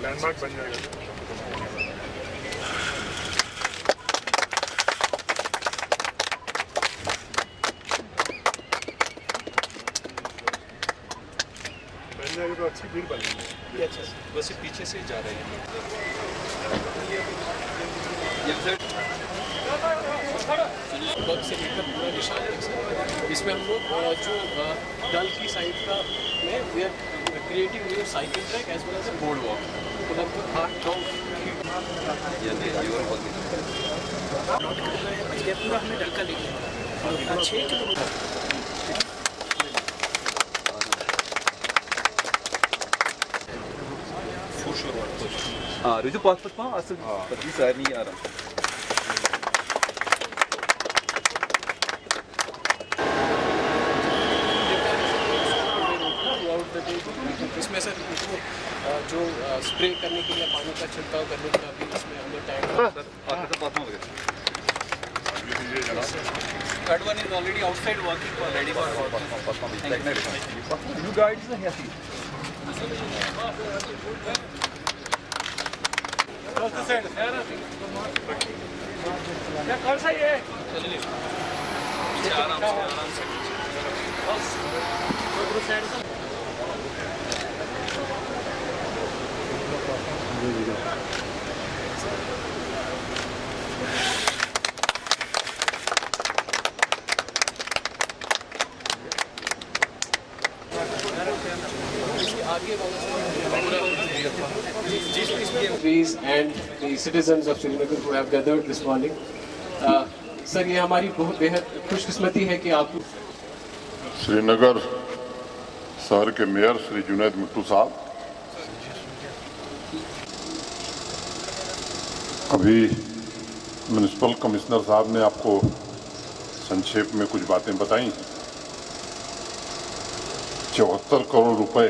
Landmark बन जाएगा। तो अच्छी भीड़ बनेगी। अच्छा, वैसे पीछे से जा रहे हैं से लेकर पूरा निशान इसमें हम लोग जो डल की साइड का में we are creating new cycle track as well as a boardwalk. तो लगभग 8-9 नोट करना है पूरा हमें डल का लेके 6 kilometre. Rüzü patlatma asıl bir saniye ara. इसमें सर जो स्प्रे करने के लिए पानी का छिड़काव करने का भी इसमें हमने tank Third one is already outside working for ready for you guides are here. क्या कौन सा ये and the citizens of Srinagar who have gathered this morning. Sir ये हमारी बहुत बेहद खुशकिस्मती है कि आप श्रीनगर शहर के मेयर श्री जुनैद मिट्टू साहब अभी म्युनिसिपल कमिश्नर साहब ने आपको संक्षेप में कुछ बातें बताई। 74 करोड़ रुपए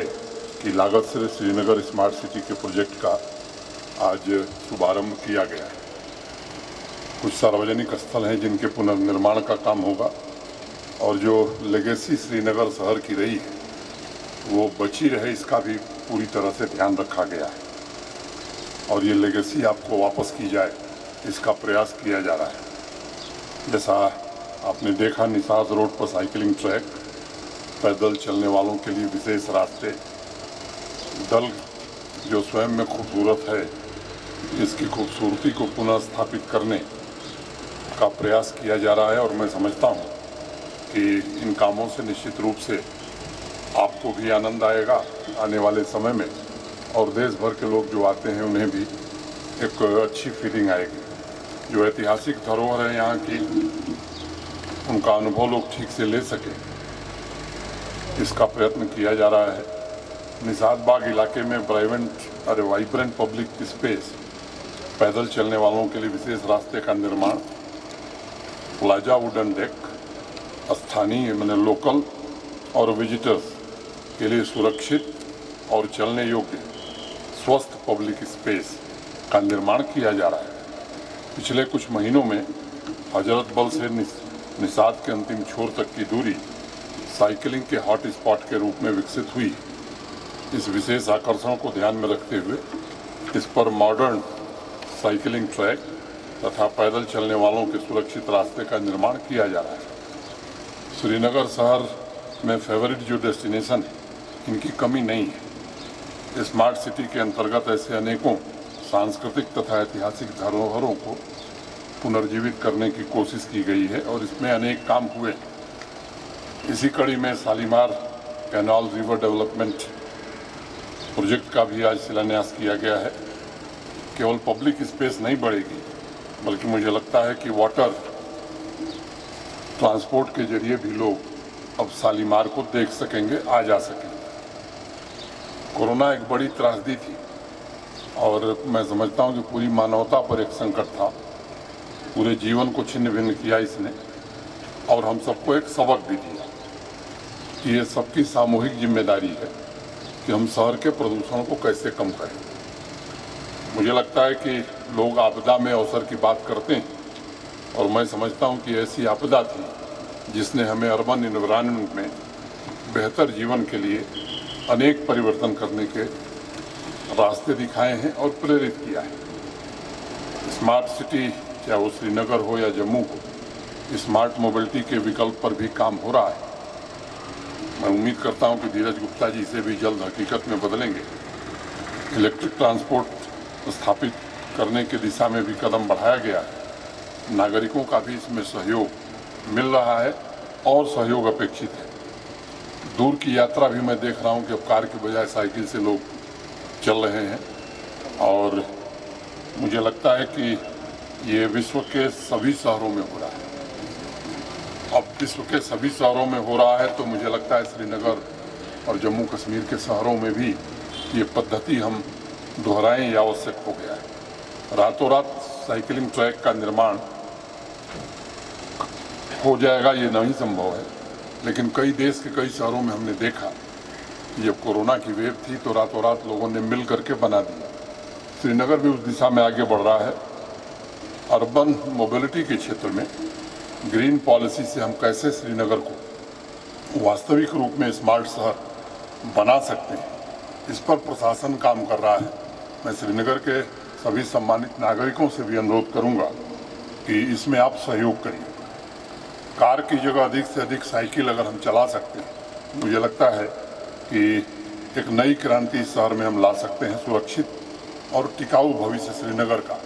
की लागत से श्रीनगर स्मार्ट सिटी के प्रोजेक्ट का आज शुभारंभ किया गया है। कुछ सार्वजनिक स्थल हैं जिनके पुनर्निर्माण का काम होगा और जो लेगेसी श्रीनगर शहर की रही है वो बची रहे, इसका भी पूरी तरह से ध्यान रखा गया है और ये लेगेसी आपको वापस की जाए इसका प्रयास किया जा रहा है। जैसा आपने देखा, निसाज रोड पर साइकिलिंग ट्रैक, पैदल चलने वालों के लिए विशेष रास्ते, दल जो स्वयं में खूबसूरत है इसकी खूबसूरती को पुनः स्थापित करने का प्रयास किया जा रहा है और मैं समझता हूं कि इन कामों से निश्चित रूप से आपको भी आनंद आएगा आने वाले समय में और देश भर के लोग जो आते हैं उन्हें भी एक अच्छी फीलिंग आएगी। जो ऐतिहासिक धरोहर है यहाँ की उनका अनुभव लोग ठीक से ले सकें, इसका प्रयत्न किया जा रहा है। निसाद बाग इलाके में वाइब्रेंट पब्लिक स्पेस, पैदल चलने वालों के लिए विशेष रास्ते का निर्माण, प्लाजा वुडन डेक, स्थानीय माने लोकल और विजिटर्स के लिए सुरक्षित और चलने योग्य स्वस्थ पब्लिक स्पेस का निर्माण किया जा रहा है। पिछले कुछ महीनों में हजरत बल से निसाद के अंतिम छोर तक की दूरी साइकिलिंग के हॉट स्पॉट के रूप में विकसित हुई। इस विशेष आकर्षण को ध्यान में रखते हुए इस पर मॉडर्न साइकिलिंग ट्रैक तथा पैदल चलने वालों के सुरक्षित रास्ते का निर्माण किया जा रहा है। श्रीनगर शहर में फेवरेट जो डेस्टिनेशन है इनकी कमी नहीं है। स्मार्ट सिटी के अंतर्गत ऐसे अनेकों सांस्कृतिक तथा ऐतिहासिक धरोहरों को पुनर्जीवित करने की कोशिश की गई है और इसमें अनेक काम हुए। इसी कड़ी में Shalimar canal river development project का भी आज शिलान्यास किया गया है। केवल पब्लिक स्पेस नहीं बढ़ेगी बल्कि मुझे लगता है कि वाटर ट्रांसपोर्ट के जरिए भी लोग अब शालीमार को देख सकेंगे, आ जा सकेंगे। कोरोना एक बड़ी त्रासदी थी और मैं समझता हूं कि पूरी मानवता पर एक संकट था। पूरे जीवन को छिन्न भिन्न किया इसने और हम सबको एक सबक भी दिया कि ये सबकी सामूहिक जिम्मेदारी है कि हम शहर के प्रदूषण को कैसे कम करें। मुझे लगता है कि लोग आपदा में अवसर की बात करते हैं और मैं समझता हूं कि ऐसी आपदा थी जिसने हमें अर्बन एनवायरनमेंट में बेहतर जीवन के लिए अनेक परिवर्तन करने के रास्ते दिखाए हैं और प्रेरित किया है। स्मार्ट सिटी चाहे वो श्रीनगर हो या जम्मू हो, स्मार्ट मोबिलिटी के विकल्प पर भी काम हो रहा है। मैं उम्मीद करता हूं कि धीरज गुप्ता जी इसे भी जल्द हकीकत में बदलेंगे। इलेक्ट्रिक ट्रांसपोर्ट स्थापित करने की दिशा में भी कदम बढ़ाया गया है। नागरिकों का भी इसमें सहयोग मिल रहा है और सहयोग अपेक्षित है। दूर की यात्रा भी मैं देख रहा हूं कि अब कार के बजाय साइकिल से लोग चल रहे हैं और मुझे लगता है कि ये विश्व के सभी शहरों में हो रहा है। अब विश्व के सभी शहरों में हो रहा है तो मुझे लगता है श्रीनगर और जम्मू कश्मीर के शहरों में भी ये पद्धति हम दोहराएं ये आवश्यक हो गया है। रातों रात साइकिलिंग ट्रैक का निर्माण हो जाएगा ये नहीं संभव है, लेकिन कई देश के कई शहरों में हमने देखा कि जब कोरोना की वेव थी तो रातों रात लोगों ने मिल करके बना दिया। श्रीनगर भी उस दिशा में आगे बढ़ रहा है। अर्बन मोबिलिटी के क्षेत्र में ग्रीन पॉलिसी से हम कैसे श्रीनगर को वास्तविक रूप में स्मार्ट शहर बना सकते हैं, इस पर प्रशासन काम कर रहा है। मैं श्रीनगर के सभी सम्मानित नागरिकों से भी अनुरोध करूंगा कि इसमें आप सहयोग करिए। कार की जगह अधिक से अधिक साइकिल अगर हम चला सकते हैं, मुझे लगता है कि एक नई क्रांति इस शहर में हम ला सकते हैं। सुरक्षित और टिकाऊ भविष्य श्रीनगर का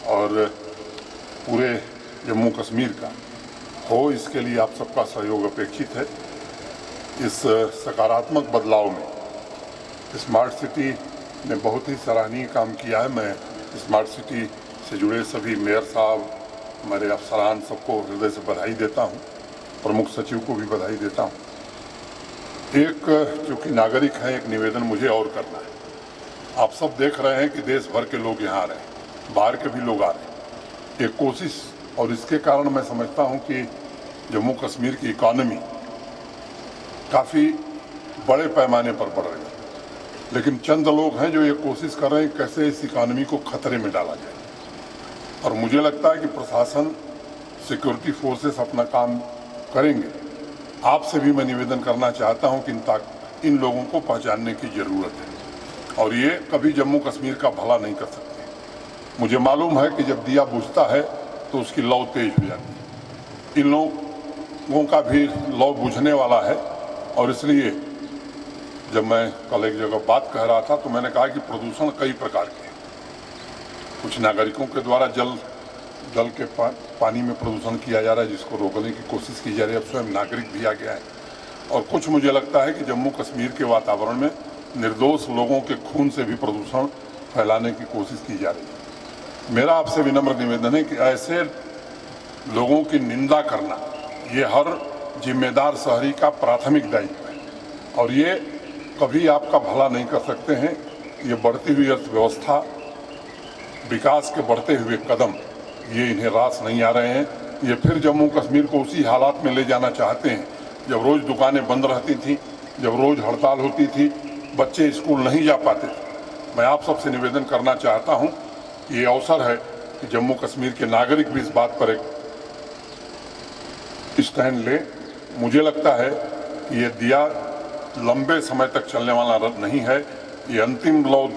और पूरे जम्मू कश्मीर का हो, इसके लिए आप सबका सहयोग अपेक्षित है। इस सकारात्मक बदलाव में स्मार्ट सिटी ने बहुत ही सराहनीय काम किया है। मैं स्मार्ट सिटी से जुड़े सभी मेयर साहब, हमारे अफसरान सबको हृदय से बधाई देता हूं। प्रमुख सचिव को भी बधाई देता हूं। एक चूँकि नागरिक है, एक निवेदन मुझे और करना है। आप सब देख रहे हैं कि देश भर के लोग यहाँ आ रहे हैं, बाहर के भी लोग आ रहे हैं। एक कोशिश, और इसके कारण मैं समझता हूँ कि जम्मू कश्मीर की इकॉनमी काफ़ी बड़े पैमाने पर बढ़ रही है, लेकिन चंद लोग हैं जो ये कोशिश कर रहे हैं कैसे इस इकॉनमी को खतरे में डाला जाए। और मुझे लगता है कि प्रशासन, सिक्योरिटी फोर्सेस अपना काम करेंगे। आपसे भी मैं निवेदन करना चाहता हूं कि इन लोगों को पहचानने की ज़रूरत है और ये कभी जम्मू कश्मीर का भला नहीं कर सकते। मुझे मालूम है कि जब दिया बुझता है तो उसकी लौ तेज हो जाती है। इन लोगों का भी लौ बुझने वाला है और इसलिए जब मैं कल एक जगह बात कह रहा था तो मैंने कहा कि प्रदूषण कई प्रकार के हैं। कुछ नागरिकों के द्वारा जल के पानी में प्रदूषण किया जा रहा है, जिसको रोकने की कोशिश की जा रही है। अब स्वयं नागरिक भी आ गया है। और कुछ मुझे लगता है कि जम्मू कश्मीर के वातावरण में निर्दोष लोगों के खून से भी प्रदूषण फैलाने की कोशिश की जा रही है। मेरा आपसे विनम्र निवेदन है कि ऐसे लोगों की निंदा करना ये हर जिम्मेदार शहरी का प्राथमिक दायित्व है और ये कभी आपका भला नहीं कर सकते हैं। ये बढ़ती हुई अर्थव्यवस्था, विकास के बढ़ते हुए कदम, ये इन्हें रास नहीं आ रहे हैं। ये फिर जम्मू कश्मीर को उसी हालात में ले जाना चाहते हैं जब रोज़ दुकानें बंद रहती थी, जब रोज़ हड़ताल होती थी, बच्चे स्कूल नहीं जा पाते थे। मैं आप सबसे निवेदन करना चाहता हूं, ये अवसर है कि जम्मू कश्मीर के नागरिक भी इस बात पर एक स्टैंड लें। मुझे लगता है कि ये दिया लंबे समय तक चलने वाला नहीं है। ये अंतिम लौ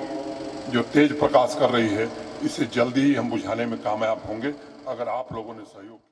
जो तेज प्रकाश कर रही है, इसे जल्दी ही हम बुझाने में कामयाब होंगे अगर आप लोगों ने सहयोग किया।